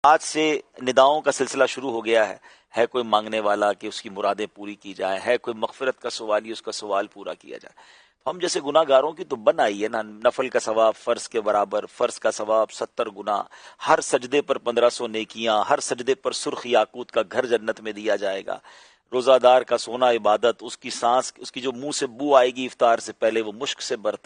آج سے نداؤں کا سلسلہ شروع ہو گیا ہے کوئی مانگنے والا کہ اس کی مرادیں پوری کی جائیں، ہے کوئی مغفرت کا سوالی اس کا سوال پورا کیا جائے. ہم جیسے گناہ گاروں کی تو بن آئی ہے نا، نفل کا ثواب فرض کے برابر، فرض کا ثواب 70 گنا، ہر سجدے پر 1500 نیکیاں، ہر سجدے پر سرخ یاقوت کا گھر جنت میں دیا جائے گا. روزہ دار کا سونا عبادت، اس کی سانس، اس کی جو منہ سے بو آئے گی افطار سے پہلے وہ مشک سے بڑھ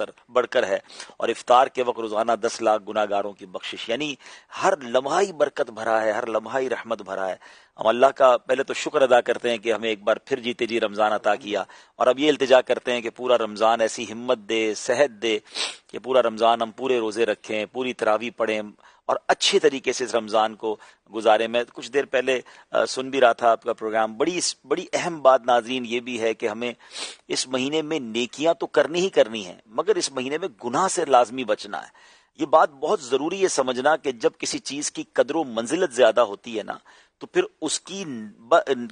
کر ہے. اور افطار کے وقت روزانہ 10 لاکھ گناہ گاروں کی بخشش، یعنی ہر لمحہ ہی برکت بھرا ہے، ہر لمحہ ہی رحمت بھرا ہے. ہم اللہ کا پہلے تو شکر ادا کرتے ہیں کہ ہمیں ایک بار پھر جیتے جی رمضان عطا کیا، اور اب یہ التجا کرتے ہیں کہ پورا رمضان ایسی ہمت دے، صحت دے کہ پورا رمضان ہم پورے روزے رکھیں، پوری تراویح پڑھیں اور اچھے طریقے سے اس رمضان کو گزارے. میں کچھ دیر پہلے سن بھی رہا تھا آپ کا پروگرام. بڑی اہم بات ناظرین یہ بھی ہے کہ ہمیں اس مہینے میں نیکیاں تو کرنی ہی کرنی ہیں، مگر اس مہینے میں گناہ سے لازمی بچنا ہے. یہ بات بہت ضروری ہے سمجھنا کہ جب کسی چیز کی قدر و منزلت زیادہ ہوتی ہے نا، تو پھر اس کی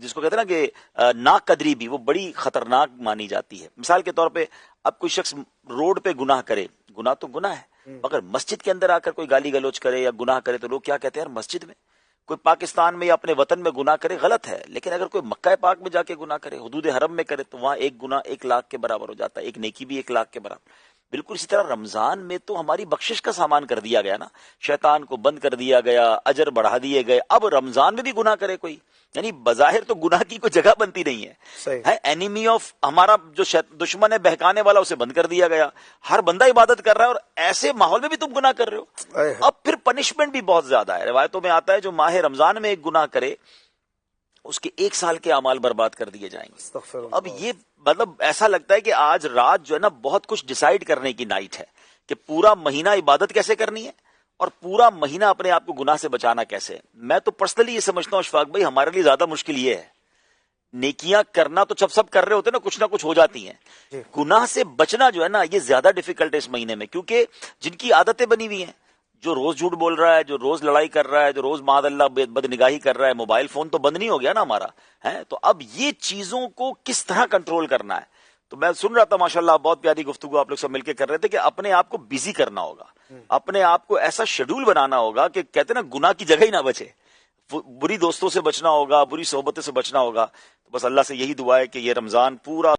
جس کو کہتے ہیں نا کہ ناقدری بھی وہ بڑی خطرناک مانی جاتی ہے. مثال کے طور پہ اب کوئی شخص روڈ پہ گناہ کرے، گناہ تو گناہ ہے، مگر مسجد کے اندر آ کر کوئی گالی گلوچ کرے یا گناہ کرے تو لوگ کیا کہتے ہیں، یار مسجد میں. کوئی پاکستان میں یا اپنے وطن میں گناہ کرے غلط ہے، لیکن اگر کوئی مکہ پاک میں جا کے گناہ کرے، حدود حرم میں کرے، تو وہاں ایک گناہ 1 لاکھ کے برابر ہو جاتا ہے، ایک نیکی بھی 1 لاکھ کے برابر. بالکل اسی طرح رمضان میں تو ہماری بخشش کا سامان کر دیا گیا نا، شیطان کو بند کر دیا گیا، اجر بڑھا دیے گئے. اب رمضان میں بھی گناہ کرے کوئی، یعنی بظاہر تو گناہ کی کوئی جگہ بنتی نہیں ہے. اینیمی آف ہمارا جو دشمن ہے بہکانے والا، اسے بند کر دیا گیا. ہر بندہ عبادت کر رہا ہے اور ایسے ماحول میں بھی تم گناہ کر رہے ہو. اب پھر پنشمنٹ بھی بہت زیادہ ہے. روایتوں میں آتا ہے جو ماہ رمضان میں ایک گناہ کرے اس کے 1 سال کے اعمال برباد کر دیے جائیں گے. اب یہ مطلب ایسا لگتا ہے کہ آج رات جو ہے نا بہت کچھ ڈیسائیڈ کرنے کی نائٹ ہے کہ پورا مہینہ عبادت کیسے کرنی ہے اور پورا مہینہ اپنے آپ کو گناہ سے بچانا کیسے. میں تو پرسنلی یہ سمجھتا ہوں اشفاق بھائی، ہمارے لیے زیادہ مشکل یہ ہے. نیکیاں کرنا تو سب کر رہے ہوتے ہیں نا، کچھ نہ کچھ ہو جاتی ہیں. گناہ سے بچنا جو ہے نا یہ زیادہ ڈیفیکلٹ ہے اس مہینے میں، کیونکہ جن کی عادتیں بنی ہوئی ہیں، جو روز جھوٹ بول رہا ہے، جو روز لڑائی کر رہا ہے، جو روز معاذ اللہ بد نگاہی کر رہا ہے، موبائل فون تو بند نہیں ہو گیا نا ہمارا ہے. تو اب یہ چیزوں کو کس طرح کنٹرول کرنا ہے. تو میں سن رہا تھا ماشاءاللہ بہت پیاری گفتگو آپ لوگ سب مل کے کر رہے تھے کہ اپنے آپ کو بزی کرنا ہوگا، اپنے آپ کو ایسا شیڈول بنانا ہوگا کہ کہتے ہیں نا گناہ کی جگہ ہی نہ بچے. بری دوستوں سے بچنا ہوگا، بری صحبتوں سے بچنا ہوگا. تو بس اللہ سے یہی دعا ہے کہ یہ رمضان پورا